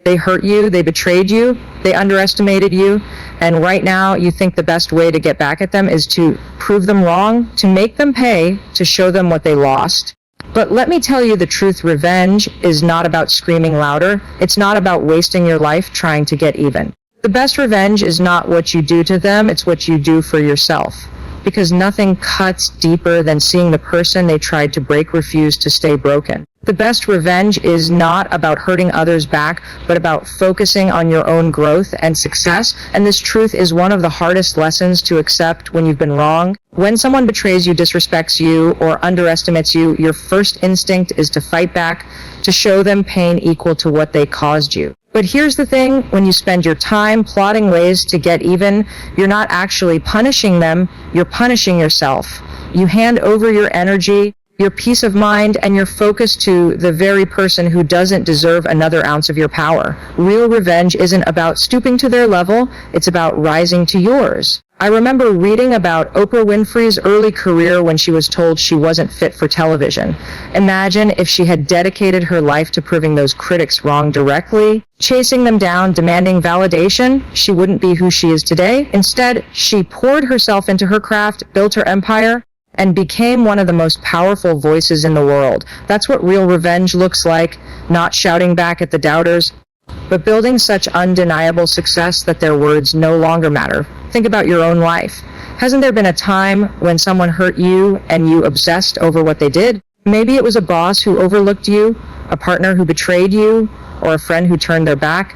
They hurt you, they betrayed you, they underestimated you, and right now you think the best way to get back at them is to prove them wrong, to make them pay, to show them what they lost. But let me tell you the truth, revenge is not about screaming louder. It's not about wasting your life trying to get even. The best revenge is not what you do to them, it's what you do for yourself. Because nothing cuts deeper than seeing the person they tried to break refuse to stay broken. The best revenge is not about hurting others back, but about focusing on your own growth and success. And this truth is one of the hardest lessons to accept when you've been wrong. When someone betrays you, disrespects you, or underestimates you, your first instinct is to fight back, to show them pain equal to what they caused you. But here's the thing, when you spend your time plotting ways to get even, you're not actually punishing them, you're punishing yourself. You hand over your energy, your peace of mind, and your focus to the very person who doesn't deserve another ounce of your power. Real revenge isn't about stooping to their level, it's about rising to yours. I remember reading about Oprah Winfrey's early career when she was told she wasn't fit for television. Imagine if she had dedicated her life to proving those critics wrong directly, chasing them down, demanding validation. She wouldn't be who she is today. Instead, she poured herself into her craft, built her empire, and became one of the most powerful voices in the world. That's what real revenge looks like, not shouting back at the doubters, but building such undeniable success that their words no longer matter. Think about your own life. Hasn't there been a time when someone hurt you and you obsessed over what they did? Maybe it was a boss who overlooked you, a partner who betrayed you, or a friend who turned their back.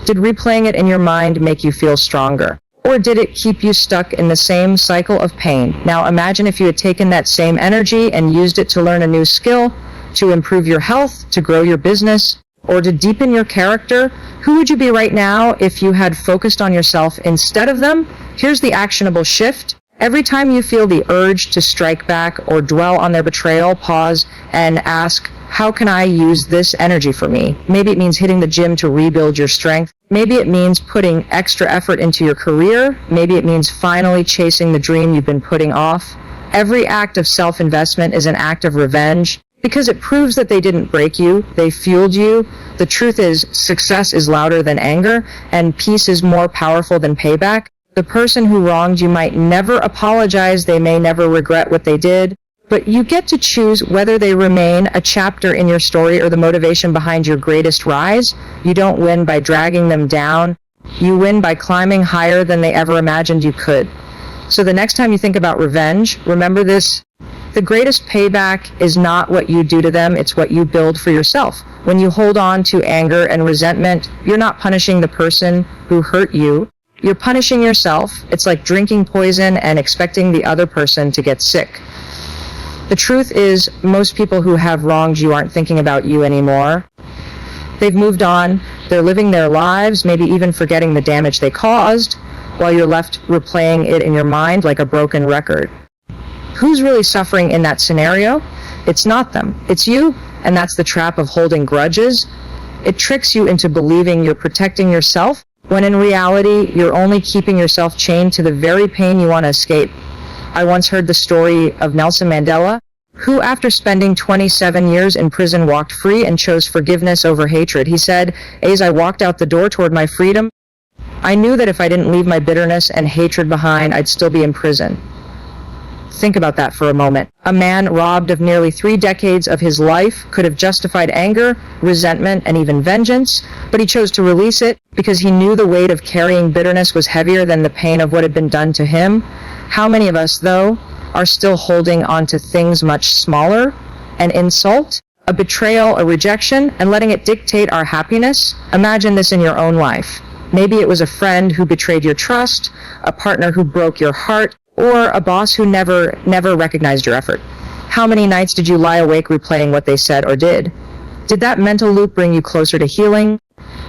Did replaying it in your mind make you feel stronger? Or did it keep you stuck in the same cycle of pain? Now imagine if you had taken that same energy and used it to learn a new skill, to improve your health, to grow your business, or to deepen your character. Who would you be right now if you had focused on yourself instead of them? Here's the actionable shift. Every time you feel the urge to strike back or dwell on their betrayal, pause and ask, how can I use this energy for me? Maybe it means hitting the gym to rebuild your strength. Maybe it means putting extra effort into your career. Maybe it means finally chasing the dream you've been putting off. Every act of self-investment is an act of revenge because it proves that they didn't break you, they fueled you. The truth is, success is louder than anger, and peace is more powerful than payback. The person who wronged you might never apologize, they may never regret what they did, but you get to choose whether they remain a chapter in your story or the motivation behind your greatest rise. You don't win by dragging them down, you win by climbing higher than they ever imagined you could. So the next time you think about revenge, remember this. The greatest payback is not what you do to them, it's what you build for yourself. When you hold on to anger and resentment, you're not punishing the person who hurt you, you're punishing yourself. It's like drinking poison and expecting the other person to get sick. The truth is, most people who have wronged you aren't thinking about you anymore. They've moved on, they're living their lives, maybe even forgetting the damage they caused, while you're left replaying it in your mind like a broken record. Who's really suffering in that scenario? It's not them, it's you, and that's the trap of holding grudges. It tricks you into believing you're protecting yourself, when in reality, you're only keeping yourself chained to the very pain you want to escape. I once heard the story of Nelson Mandela, who after spending 27 years in prison walked free and chose forgiveness over hatred. He said, "As I walked out the door toward my freedom, I knew that if I didn't leave my bitterness and hatred behind, I'd still be in prison." Think about that for a moment. A man robbed of nearly 3 decades of his life could have justified anger, resentment, and even vengeance, but he chose to release it because he knew the weight of carrying bitterness was heavier than the pain of what had been done to him. How many of us, though, are still holding on to things much smaller? An insult, a betrayal, a rejection, and letting it dictate our happiness? Imagine this in your own life. Maybe it was a friend who betrayed your trust, a partner who broke your heart, or a boss who never recognized your effort. How many nights did you lie awake replaying what they said or did? Did that mental loop bring you closer to healing?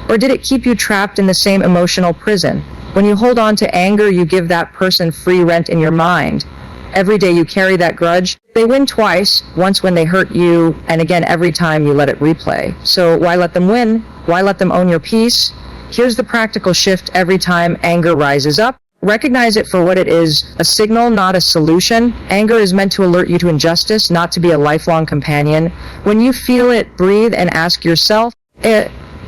Or did it keep you trapped in the same emotional prison? When you hold on to anger, you give that person free rent in your mind. Every day you carry that grudge, they win twice, once when they hurt you, and again every time you let it replay. So why let them win? Why let them own your peace? Here's the practical shift every time anger rises up. Recognize it for what it is, a signal, not a solution. Anger is meant to alert you to injustice, not to be a lifelong companion. When you feel it, breathe and ask yourself,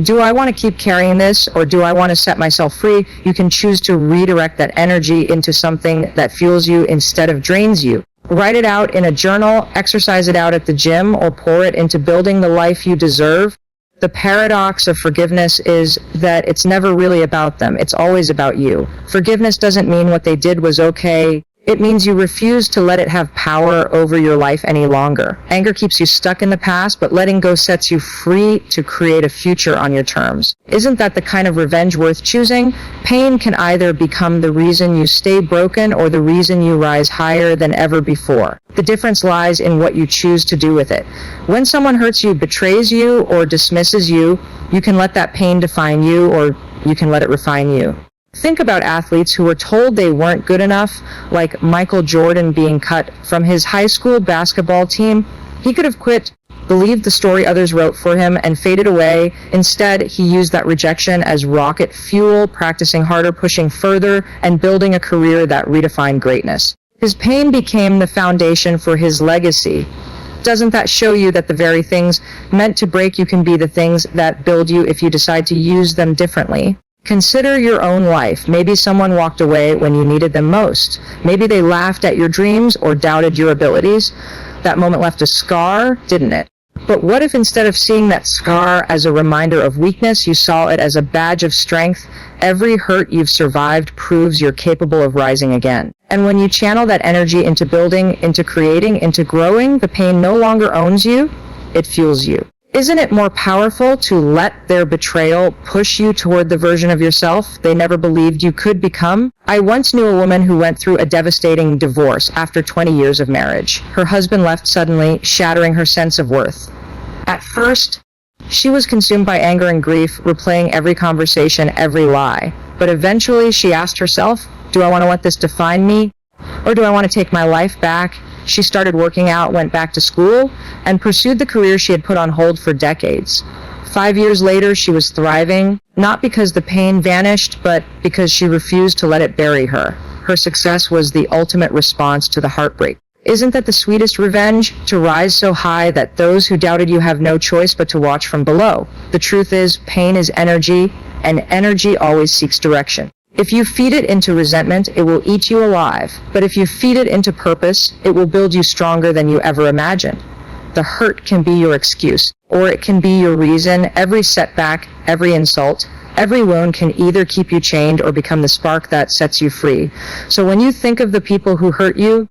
Do I want to keep carrying this, or do I want to set myself free? You can choose to redirect that energy into something that fuels you instead of drains you. Write it out in a journal, exercise it out at the gym, or pour it into building the life you deserve. The paradox of forgiveness is that it's never really about them. It's always about you. Forgiveness doesn't mean what they did was okay. It means you refuse to let it have power over your life any longer. Anger keeps you stuck in the past, but letting go sets you free to create a future on your terms. Isn't that the kind of revenge worth choosing? Pain can either become the reason you stay broken or the reason you rise higher than ever before. The difference lies in what you choose to do with it. When someone hurts you, betrays you, or dismisses you, you can let that pain define you, or you can let it refine you. Think about athletes who were told they weren't good enough, like Michael Jordan being cut from his high school basketball team. He could have quit, believed the story others wrote for him, and faded away. Instead, he used that rejection as rocket fuel, practicing harder, pushing further, and building a career that redefined greatness. His pain became the foundation for his legacy. Doesn't that show you that the very things meant to break you can be the things that build you if you decide to use them differently? Consider your own life. Maybe someone walked away when you needed them most. Maybe they laughed at your dreams or doubted your abilities. That moment left a scar, didn't it? But what if instead of seeing that scar as a reminder of weakness, you saw it as a badge of strength? Every hurt you've survived proves you're capable of rising again. And when you channel that energy into building, into creating, into growing, the pain no longer owns you, it fuels you. Isn't it more powerful to let their betrayal push you toward the version of yourself they never believed you could become? I once knew a woman who went through a devastating divorce after 20 years of marriage. Her husband left suddenly, shattering her sense of worth. At first, she was consumed by anger and grief, replaying every conversation, every lie. But eventually she asked herself, do I want to let this define me? Or do I want to take my life back? She started working out, went back to school, and pursued the career she had put on hold for decades. 5 years later, she was thriving, not because the pain vanished, but because she refused to let it bury her. Her success was the ultimate response to the heartbreak. Isn't that the sweetest revenge? To rise so high that those who doubted you have no choice but to watch from below. The truth is, pain is energy, and energy always seeks direction. If you feed it into resentment, it will eat you alive. But if you feed it into purpose, it will build you stronger than you ever imagined. The hurt can be your excuse, or it can be your reason. Every setback, every insult, every wound can either keep you chained or become the spark that sets you free. So when you think of the people who hurt you,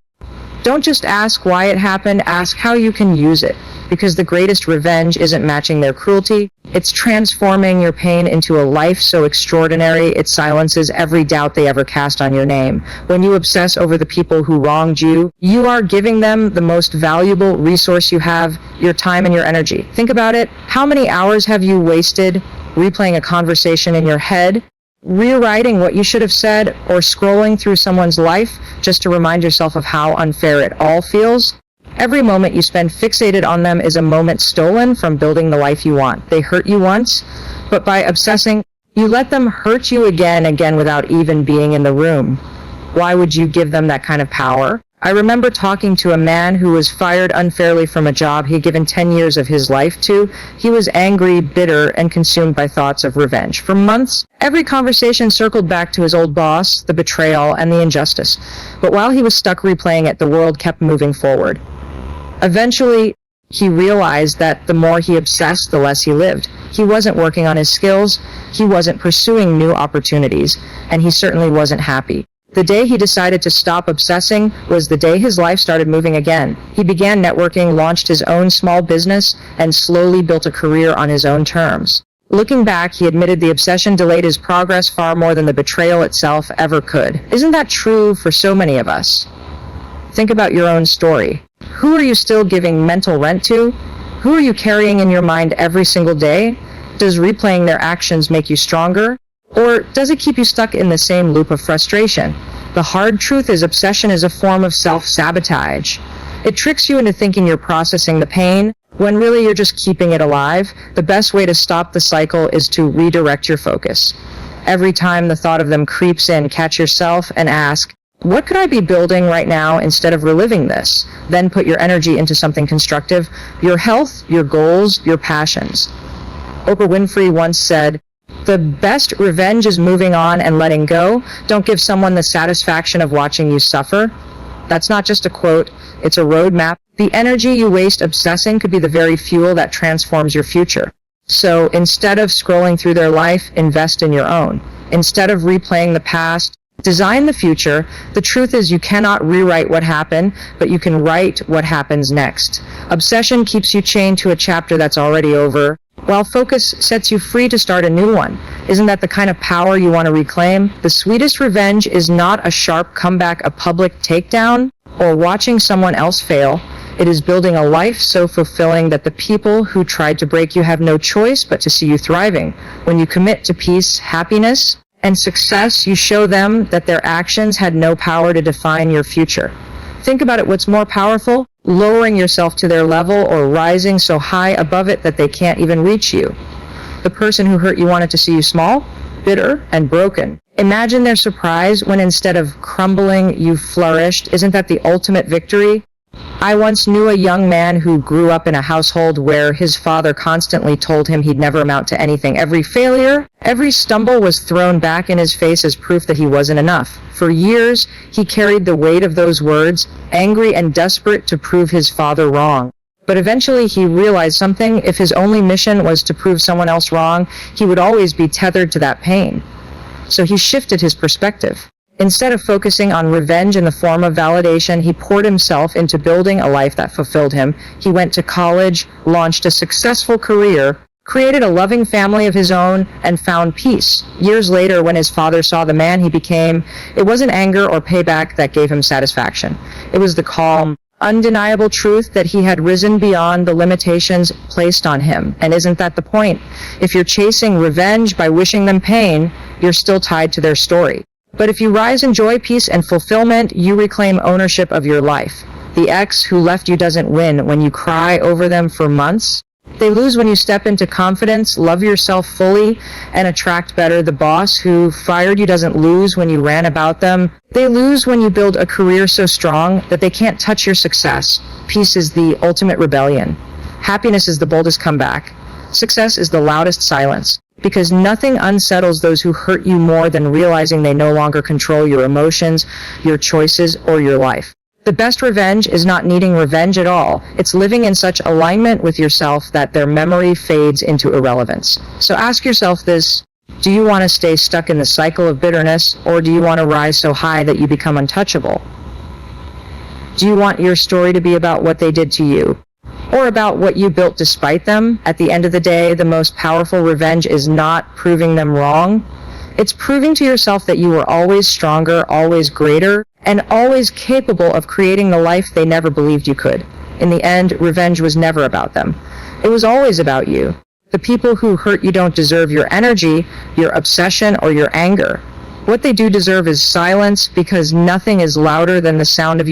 don't just ask why it happened, ask how you can use it. Because the greatest revenge isn't matching their cruelty, it's transforming your pain into a life so extraordinary it silences every doubt they ever cast on your name. When you obsess over the people who wronged you, you are giving them the most valuable resource you have, your time and your energy. Think about it. How many hours have you wasted replaying a conversation in your head, rewriting what you should have said, or scrolling through someone's life just to remind yourself of how unfair it all feels? Every moment you spend fixated on them is a moment stolen from building the life you want. They hurt you once, but by obsessing, you let them hurt you again and again without even being in the room. Why would you give them that kind of power? I remember talking to a man who was fired unfairly from a job he'd given 10 years of his life to. He was angry, bitter, and consumed by thoughts of revenge. For months, every conversation circled back to his old boss, the betrayal, and the injustice. But while he was stuck replaying it, the world kept moving forward. Eventually, he realized that the more he obsessed, the less he lived. He wasn't working on his skills, he wasn't pursuing new opportunities, and he certainly wasn't happy. The day he decided to stop obsessing was the day his life started moving again. He began networking, launched his own small business, and slowly built a career on his own terms. Looking back, he admitted the obsession delayed his progress far more than the betrayal itself ever could. Isn't that true for so many of us? Think about your own story. Who are you still giving mental rent to? Who are you carrying in your mind every single day? Does replaying their actions make you stronger? Or does it keep you stuck in the same loop of frustration? The hard truth is obsession is a form of self-sabotage. It tricks you into thinking you're processing the pain, when really you're just keeping it alive. The best way to stop the cycle is to redirect your focus. Every time the thought of them creeps in, catch yourself and ask, what could I be building right now instead of reliving this? Then put your energy into something constructive, your health, your goals, your passions. Oprah Winfrey once said, "The best revenge is moving on and letting go. Don't give someone the satisfaction of watching you suffer." That's not just a quote, it's a roadmap. The energy you waste obsessing could be the very fuel that transforms your future. So instead of scrolling through their life, invest in your own. Instead of replaying the past, design the future. The truth is you cannot rewrite what happened, but you can write what happens next. Obsession keeps you chained to a chapter that's already over, while focus sets you free to start a new one. Isn't that the kind of power you want to reclaim? The sweetest revenge is not a sharp comeback, a public takedown, or watching someone else fail. It is building a life so fulfilling that the people who tried to break you have no choice but to see you thriving. When you commit to peace, happiness, and success, you show them that their actions had no power to define your future. Think about it, what's more powerful? Lowering yourself to their level or rising so high above it that they can't even reach you. The person who hurt you wanted to see you small, bitter, and broken. Imagine their surprise when instead of crumbling, you flourished. Isn't that the ultimate victory? I once knew a young man who grew up in a household where his father constantly told him he'd never amount to anything. Every failure, every stumble was thrown back in his face as proof that he wasn't enough. For years, he carried the weight of those words, angry and desperate to prove his father wrong. But eventually he realized something. If his only mission was to prove someone else wrong, he would always be tethered to that pain. So he shifted his perspective. Instead of focusing on revenge in the form of validation, he poured himself into building a life that fulfilled him. He went to college, launched a successful career, created a loving family of his own, and found peace. Years later, when his father saw the man he became, it wasn't anger or payback that gave him satisfaction. It was the calm, undeniable truth that he had risen beyond the limitations placed on him. And isn't that the point? If you're chasing revenge by wishing them pain, you're still tied to their story. But if you rise in joy, peace, and fulfillment, you reclaim ownership of your life. The ex who left you doesn't win when you cry over them for months. They lose when you step into confidence, love yourself fully, and attract better. The boss who fired you doesn't lose when you ran about them. They lose when you build a career so strong that they can't touch your success. Peace is the ultimate rebellion. Happiness is the boldest comeback. Success is the loudest silence. Because nothing unsettles those who hurt you more than realizing they no longer control your emotions, your choices, or your life. The best revenge is not needing revenge at all. It's living in such alignment with yourself that their memory fades into irrelevance. So ask yourself this: do you want to stay stuck in the cycle of bitterness, or do you want to rise so high that you become untouchable? Do you want your story to be about what they did to you, or about what you built despite them? At the end of the day, the most powerful revenge is not proving them wrong. It's proving to yourself that you were always stronger, always greater, and always capable of creating the life they never believed you could. In the end, revenge was never about them. It was always about you. The people who hurt you don't deserve your energy, your obsession, or your anger. What they do deserve is silence, because nothing is louder than the sound of you.